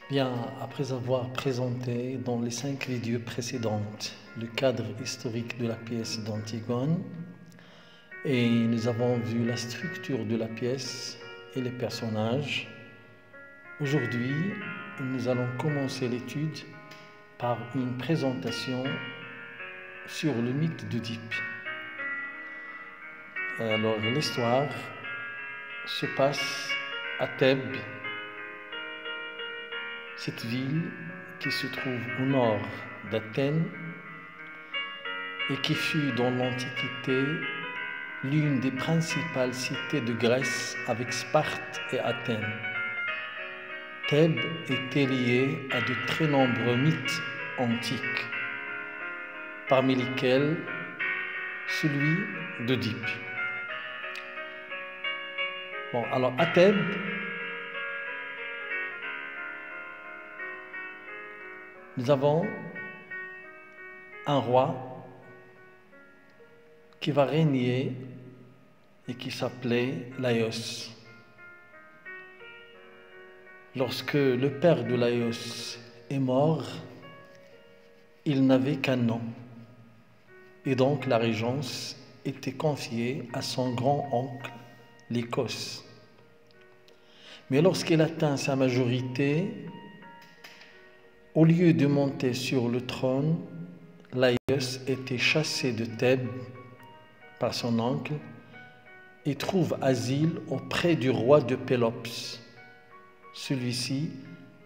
Bien, après avoir présenté dans les 5 vidéos précédentes le cadre historique de la pièce d'Antigone, et nous avons vu la structure de la pièce et les personnages, aujourd'hui nous allons commencer l'étude par une présentation sur le mythe d'Oedipe. Alors l'histoire se passe à Thèbes, cette ville qui se trouve au nord d'Athènes et qui fut dans l'Antiquité l'une des principales cités de Grèce avec Sparte et Athènes. Thèbes était liée à de très nombreux mythes antiques, parmi lesquels celui d'Oedipe. Bon, alors à Thèbes, nous avons un roi qui va régner et qui s'appelait Laïos. Lorsque le père de Laïos est mort, il n'avait qu'un nom, et donc la régence était confiée à son grand-oncle Lycos. Mais lorsqu'il atteint sa majorité, au lieu de monter sur le trône, Laïos était chassé de Thèbes par son oncle et trouve asile auprès du roi de Pélops. Celui-ci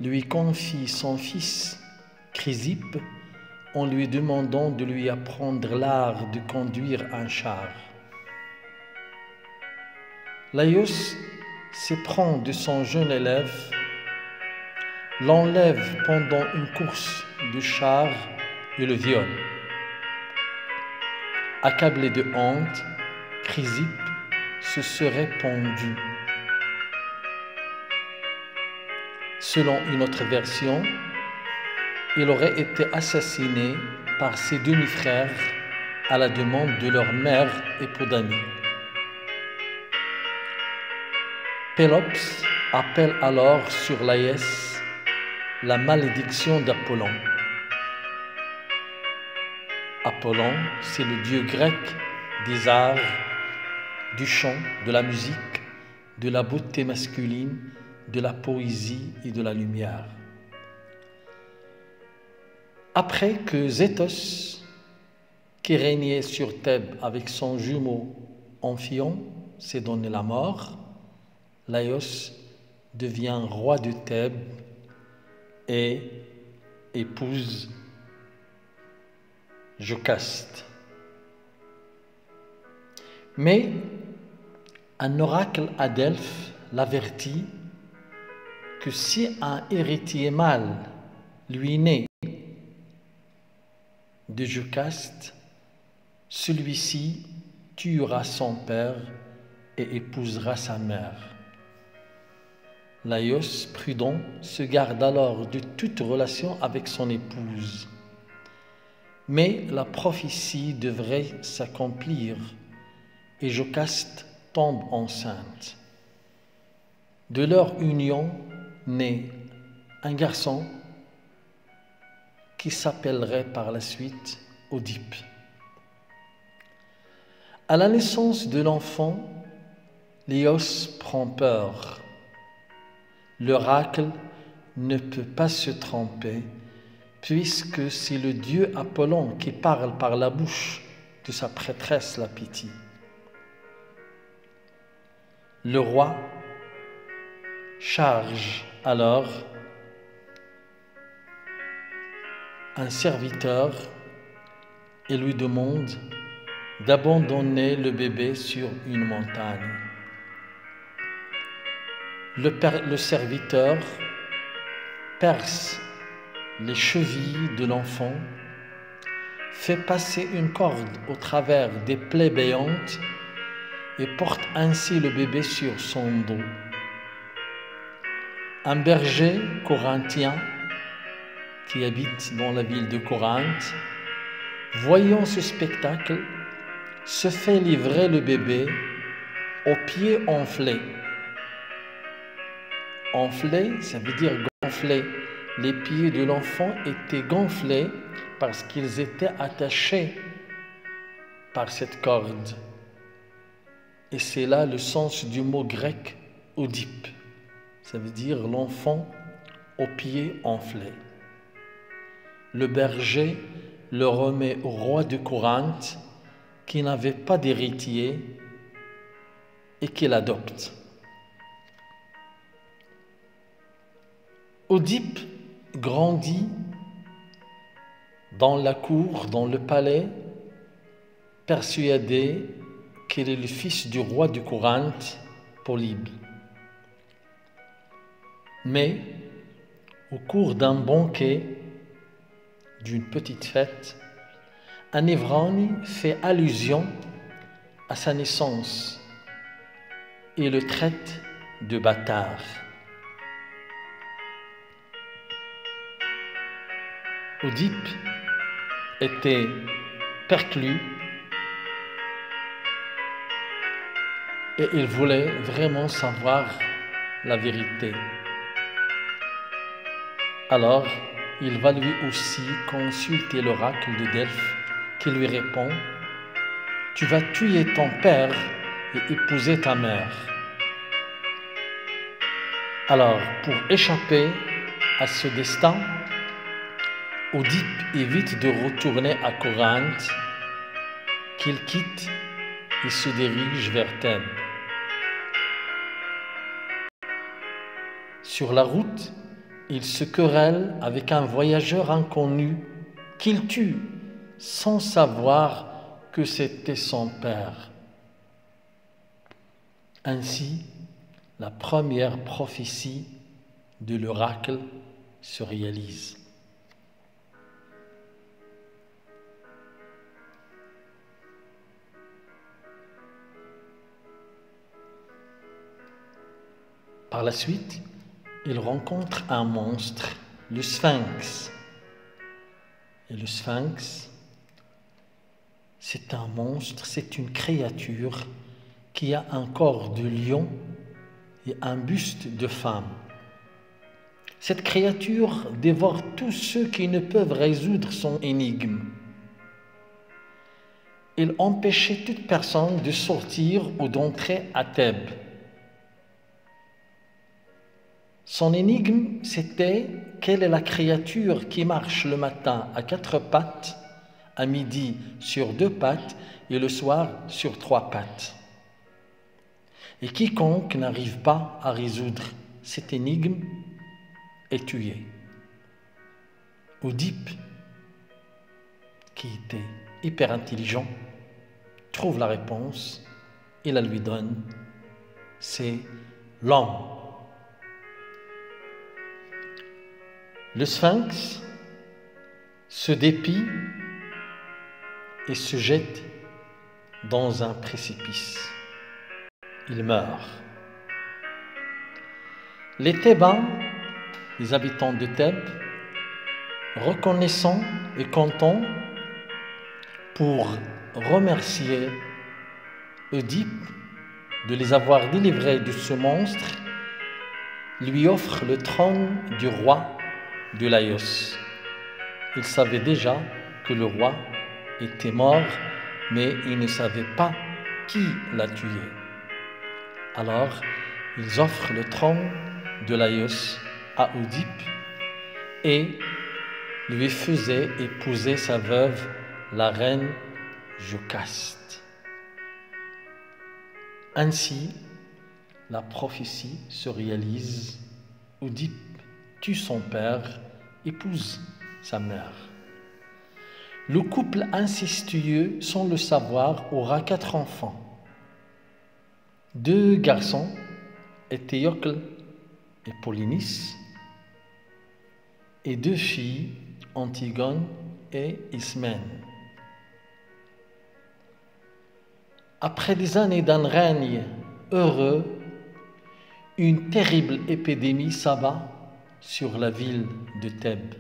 lui confie son fils Chrysippe en lui demandant de lui apprendre l'art de conduire un char. Laïos s'éprend de son jeune élève, l'enlève pendant une course de char et le viole. Accablé de honte, Chrysippe se serait pendu. Selon une autre version, il aurait été assassiné par ses demi-frères à la demande de leur mère Hippodamie. Pélops appelle alors sur Laïos la malédiction d'Apollon. Apollon, c'est le dieu grec des arts, du chant, de la musique, de la beauté masculine, de la poésie et de la lumière. Après que Zétos, qui régnait sur Thèbes avec son jumeau Amphion, s'est donné la mort, Laïos devient roi de Thèbes et épouse Jocaste. Mais un oracle à Delphes l'avertit que si un héritier mâle lui naît de Jocaste, celui-ci tuera son père et épousera sa mère. Laïos, prudent, se garde alors de toute relation avec son épouse. Mais la prophétie devrait s'accomplir et Jocaste tombe enceinte. De leur union naît un garçon qui s'appellerait par la suite Oedipe. À la naissance de l'enfant, Laïos prend peur. L'oracle ne peut pas se tromper, puisque c'est le dieu Apollon qui parle par la bouche de sa prêtresse la Pythie. Le roi charge alors un serviteur et lui demande d'abandonner le bébé sur une montagne. Le serviteur perce les chevilles de l'enfant, fait passer une corde au travers des plaies béantes et porte ainsi le bébé sur son dos. Un berger corinthien qui habite dans la ville de Corinthe, voyant ce spectacle, se fait livrer le bébé aux pieds enflés. Enflé, ça veut dire gonflé, les pieds de l'enfant étaient gonflés parce qu'ils étaient attachés par cette corde. Et c'est là le sens du mot grec « Oedipe ». Ça veut dire l'enfant aux pieds enflés. Le berger le remet au roi de Corinthe qui n'avait pas d'héritier et qui l'adopte. Oedipe grandit dans la cour, dans le palais, persuadé qu'il est le fils du roi de Corinthe, Polybe. Mais au cours d'un banquet, d'une petite fête, un ivrogne fait allusion à sa naissance et le traite de bâtard. Oedipe était perclus et il voulait vraiment savoir la vérité. Alors, il va lui aussi consulter l'oracle de Delphes qui lui répond « Tu vas tuer ton père et épouser ta mère. » Alors, pour échapper à ce destin, Oedipe évite de retourner à Corinthe, qu'il quitte et se dirige vers Thèbes. Sur la route, il se querelle avec un voyageur inconnu qu'il tue sans savoir que c'était son père. Ainsi, la première prophétie de l'oracle se réalise. Par la suite, il rencontre un monstre, le Sphinx. Et le Sphinx, c'est un monstre, c'est une créature qui a un corps de lion et un buste de femme. Cette créature dévore tous ceux qui ne peuvent résoudre son énigme. Il empêchait toute personne de sortir ou d'entrer à Thèbes. Son énigme, c'était quelle est la créature qui marche le matin à 4 pattes, à midi sur 2 pattes et le soir sur 3 pattes. Et quiconque n'arrive pas à résoudre cette énigme est tué. Oedipe, qui était hyper intelligent, trouve la réponse et la lui donne. C'est l'homme. Le Sphinx se dépie et se jette dans un précipice. Il meurt. Les Thébains, les habitants de Thèbes, reconnaissant et contents, pour remercier Oedipe de les avoir délivrés de ce monstre, lui offrent le trône du roi de Laïos. Ils savaient déjà que le roi était mort, mais ils ne savaient pas qui l'a tué. Alors, ils offrent le trône de Laïos à Oedipe et lui faisaient épouser sa veuve, la reine Jocaste. Ainsi, la prophétie se réalise. Oedipe tue son père, épouse sa mère. Le couple incestueux, sans le savoir, aura 4 enfants. 2 garçons, Éthéocle et Polynice, et 2 filles, Antigone et Ismène. Après des années d'un règne heureux, une terrible épidémie s'abat sur la ville de Thèbes.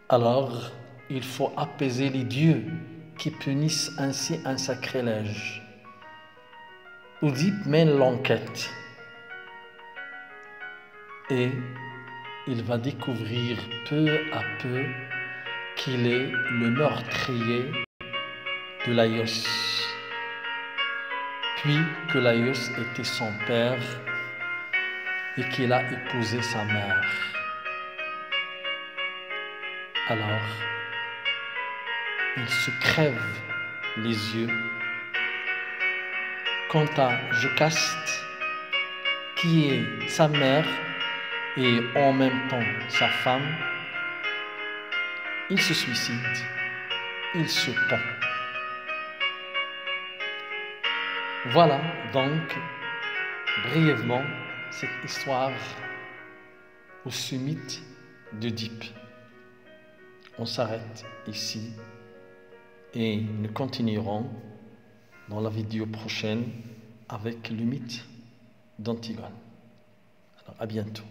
Alors, il faut apaiser les dieux qui punissent ainsi un sacrilège. Oedipe mène l'enquête. et il va découvrir peu à peu qu'il est le meurtrier de Laïos, puis que Laïos était son père et qu'il a épousé sa mère. Alors, il se crève les yeux. Quant à Jocaste, qui est sa mère et en même temps sa femme, il se suicide, il se pend. Voilà donc brièvement cette histoire au summit d'Œdipe. On s'arrête ici et nous continuerons dans la vidéo prochaine avec le mythe d'Antigone. Alors à bientôt.